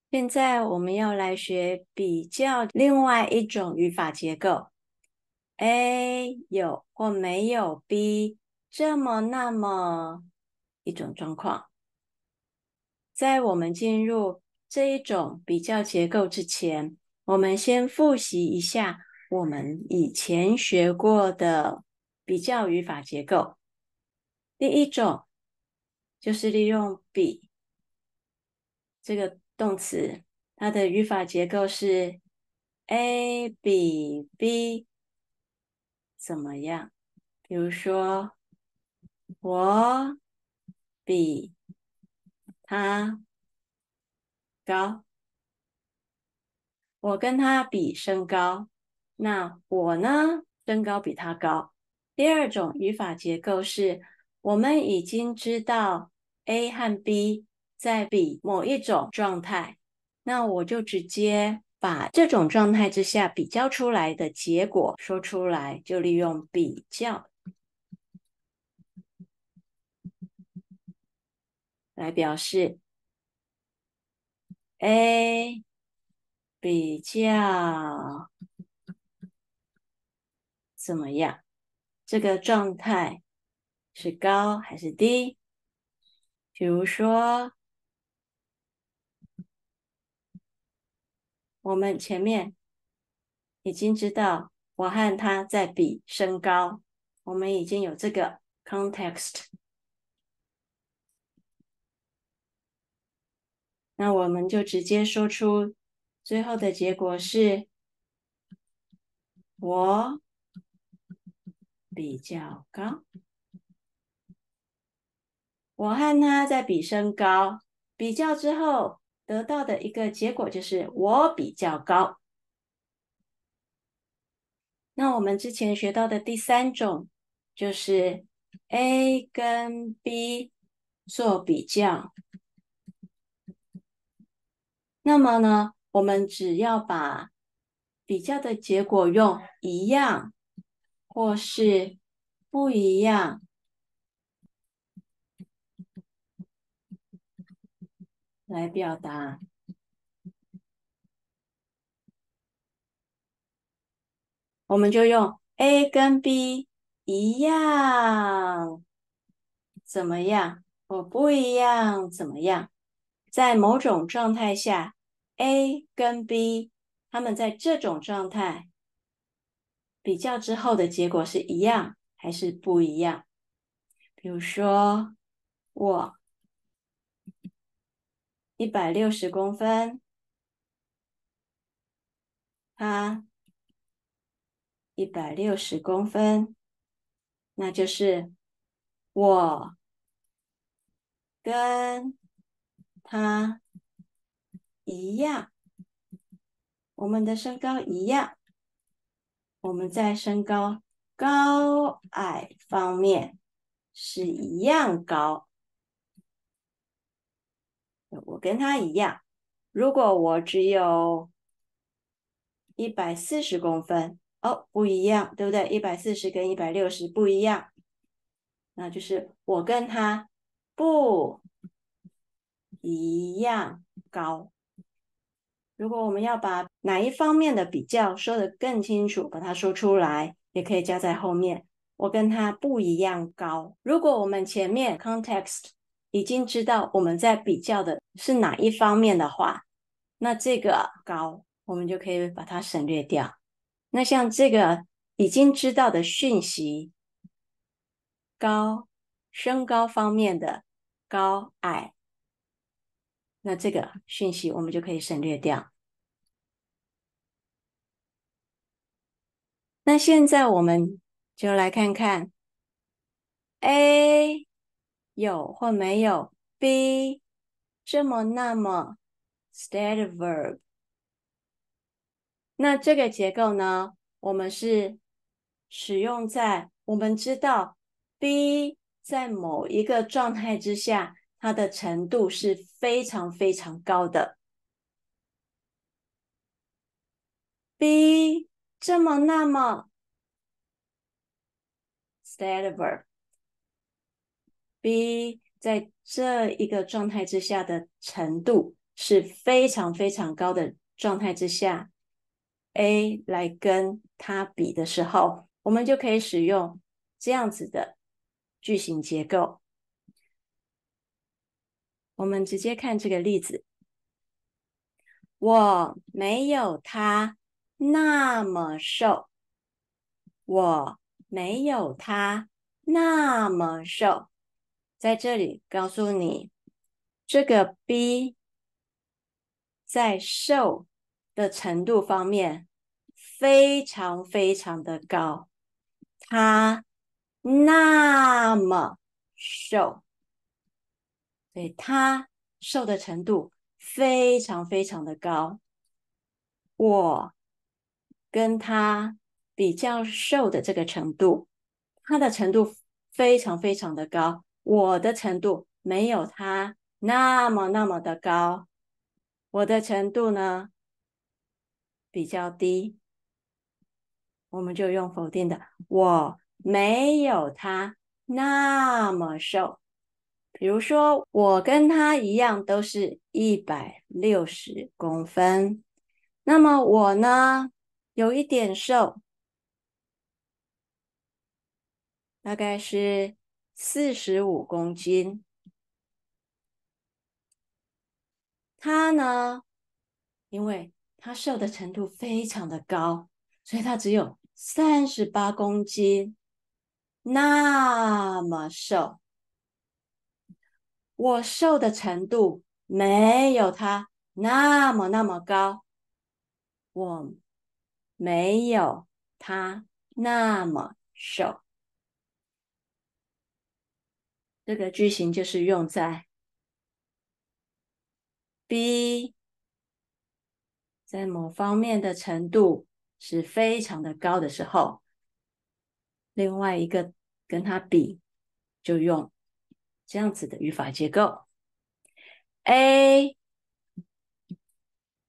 现在我们要来学比较另外一种语法结构。A 有或没有 B 这么那么一种状况。在我们进入这一种比较结构之前，我们先复习一下我们以前学过的比较语法结构。第一种就是利用比这个动词，它的语法结构是 A 比 B 怎么样？比如说，我比他高，我跟他比身高，那我呢，身高比他高。第二种语法结构是，我们已经知道 A 和 B 在比某一种状态，那我就直接把这种状态之下比较出来的结果说出来，就利用比较来表示 A 比较怎么样？这个状态是高还是低？比如说，我们前面已经知道我和他在比身高，我们已经有这个 context，那我们就直接说出最后的结果是我比较高，我和他在比身高，比较之后得到的一个结果就是我比较高。那我们之前学到的第三种就是 A 跟 B 做比较。那么呢，我们只要把比较的结果用一样或是不一样来表达，我们就用 A 跟 B 一样怎么样，或不一样怎么样。在某种状态下，A 跟 B 他们在这种状态比较之后的结果是一样还是不一样？比如说，我160公分，他160公分，那就是我跟他一样，我们的身高一样，我们在身高高矮方面是一样高，我跟他一样。如果我只有140公分，哦，不一样，对不对？140跟160不一样，那就是我跟他不一样高。如果我们要把哪一方面的比较说得更清楚，把它说出来，也可以加在后面。我跟他不一样高。如果我们前面 context 已经知道我们在比较的是哪一方面的话，那这个高我们就可以把它省略掉。那像这个已经知道的讯息，高，身高方面的高矮，那这个讯息我们就可以省略掉。那现在我们就来看看 A 有或没有 B 这么那么 stative verb。那这个结构呢，我们是使用在我们知道 B 在某一个状态之下，它的程度是非常非常高的。B 这么那么 stative verb，B 在这一个状态之下的程度是非常非常高的状态之下，A 来跟它比的时候，我们就可以使用这样子的句型结构。我们直接看这个例子，我没有他那么瘦，我没有他那么瘦。在这里告诉你，这个 B 在瘦的程度方面非常非常的高，他那么瘦，所以他瘦的程度非常非常的高。我跟他比较瘦的这个程度，他的程度非常非常的高，我的程度没有他那么那么的高，我的程度呢比较低，我们就用否定的，我没有他那么瘦。比如说，我跟他一样都是160公分，那么我呢有一点瘦，大概是45公斤。他呢，因为他瘦的程度非常的高，所以他只有38公斤，那么瘦。我瘦的程度没有他那么那么高，我没有他那么瘦。这个句型就是用在 B 在某方面的程度是非常的高的时候，另外一个跟它比，就用这样子的语法结构。A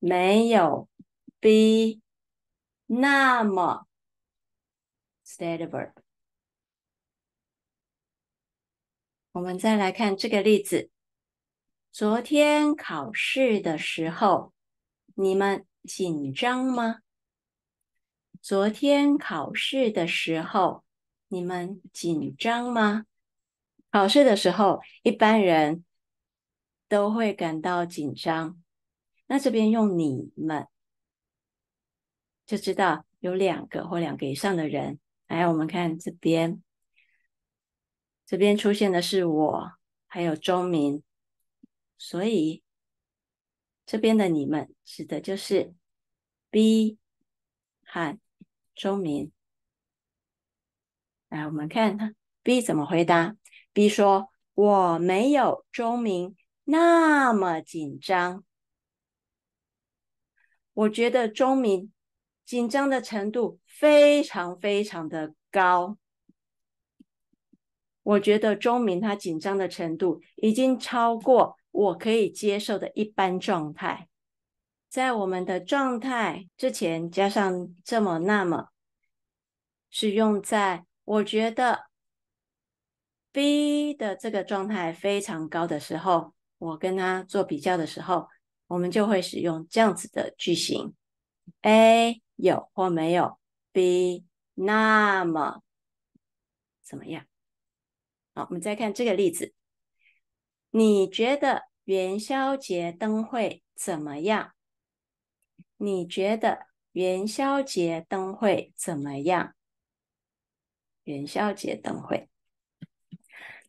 没有 B 那么 steady verb。我们再来看这个例子。昨天考试的时候，你们紧张吗？昨天考试的时候，你们紧张吗？考试的时候，一般人都会感到紧张。那这边用你们，就知道有两个或两个以上的人。来，我们看这边，这边出现的是我，还有中名，所以这边的你们指的就是 B 和中名。来，我们看 B 怎么回答。B 说：“我没有中名那么紧张。我觉得中名紧张的程度非常非常的高。我觉得中名他紧张的程度已经超过我可以接受的一般状态。在我们的状态之前加上这么那么，是用在我觉得 B 的这个状态非常高的时候，我跟他做比较的时候，我们就会使用这样子的句型。A 有或没有 B 那么怎么样？好，我们再看这个例子。你觉得元宵节灯会怎么样？你觉得元宵节灯会怎么样？元宵节灯会。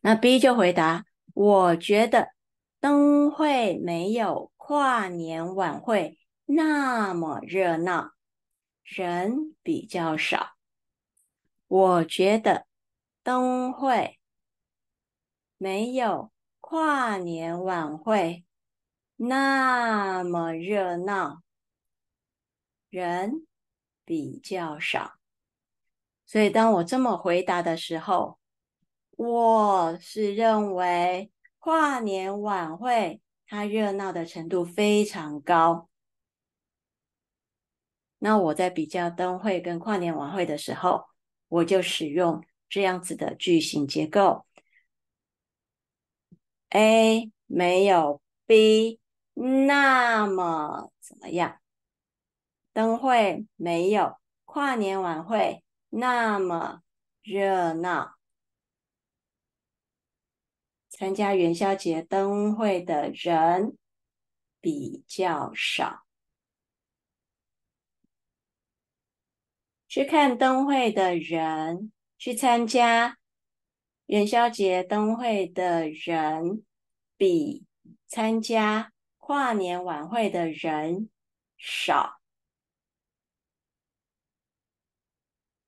那 B 就回答：我觉得灯会没有跨年晚会那么热闹，人比较少。我觉得灯会没有跨年晚会那么热闹，人比较少。所以当我这么回答的时候，我是认为跨年晚会它热闹的程度非常高。那我在比较灯会跟跨年晚会的时候，我就使用这样子的句型结构。A 没有 B 那么怎么样？灯会没有跨年晚会那么热闹。参加元宵节灯会的人比较少。去看灯会的人，去参加元宵节灯会的人，比参加跨年晚会的人少。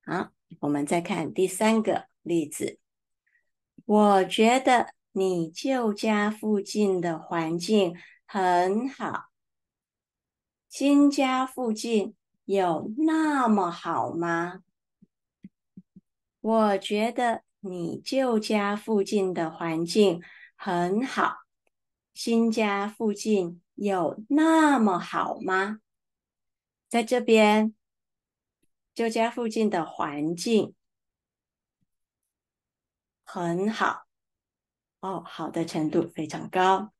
好，我们再看第三个例子。我觉得你旧家附近的环境很好，新家附近有那么好吗？我觉得你旧家附近的环境很好，新家附近有那么好吗？在这边，旧家附近的环境很好，哦，好的程度非常高。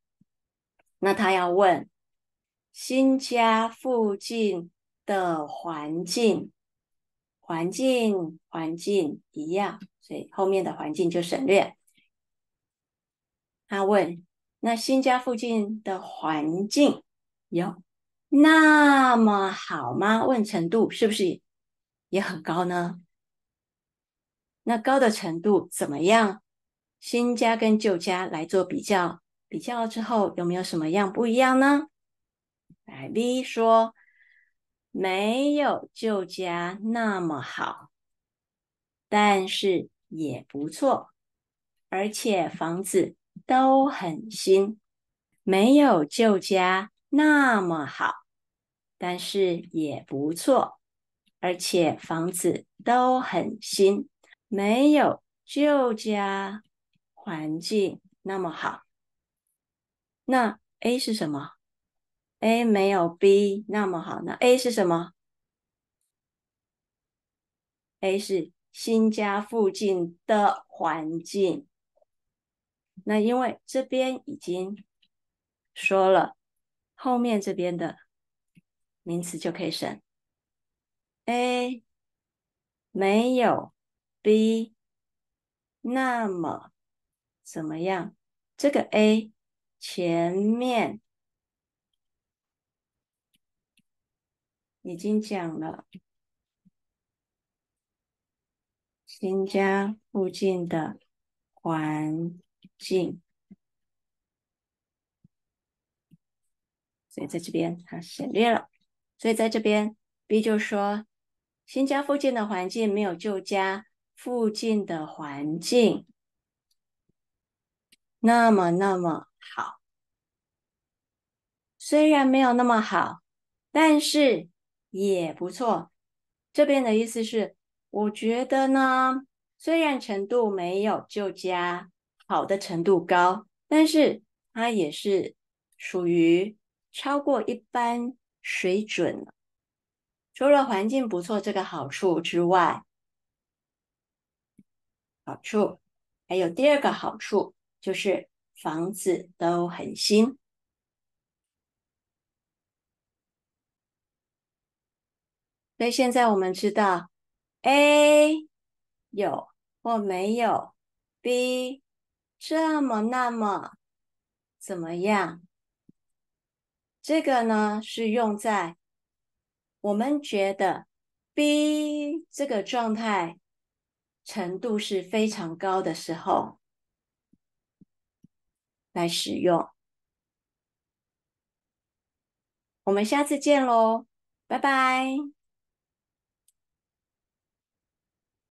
那他要问新家附近的环境一样，所以后面的环境就省略。他问：那新家附近的环境有那么好吗？问程度是不是也很高呢？那高的程度怎么样？新家跟旧家来做比较，比较之后有没有什么样不一样呢？来，B 说没有旧家那么好，但是也不错，而且房子都很新。没有旧家那么好，但是也不错，而且房子都很新。没有旧家环境那么好。那 A 是什么？A 没有 B 那么好。那 A 是什么？A 是新家附近的环境。那因为这边已经说了，后面这边的名词就可以省。A 没有 B 那么怎么样？这个 A 前面已经讲了，新家附近的环境，所以在这边它省略了。所以在这边 B 就说，新家附近的环境没有旧家附近的环境那么好。虽然没有那么好，但是也不错。这边的意思是，我觉得呢，虽然程度没有旧家好的程度高，但是它也是属于超过一般水准了。除了环境不错这个好处之外，好处还有第二个好处，就是房子都很新。所以现在我们知道 A 有或没有，B 这么那么怎么样？这个呢是用在我们觉得 B 这个状态程度是非常高的时候来使用。我们下次见喽，拜拜。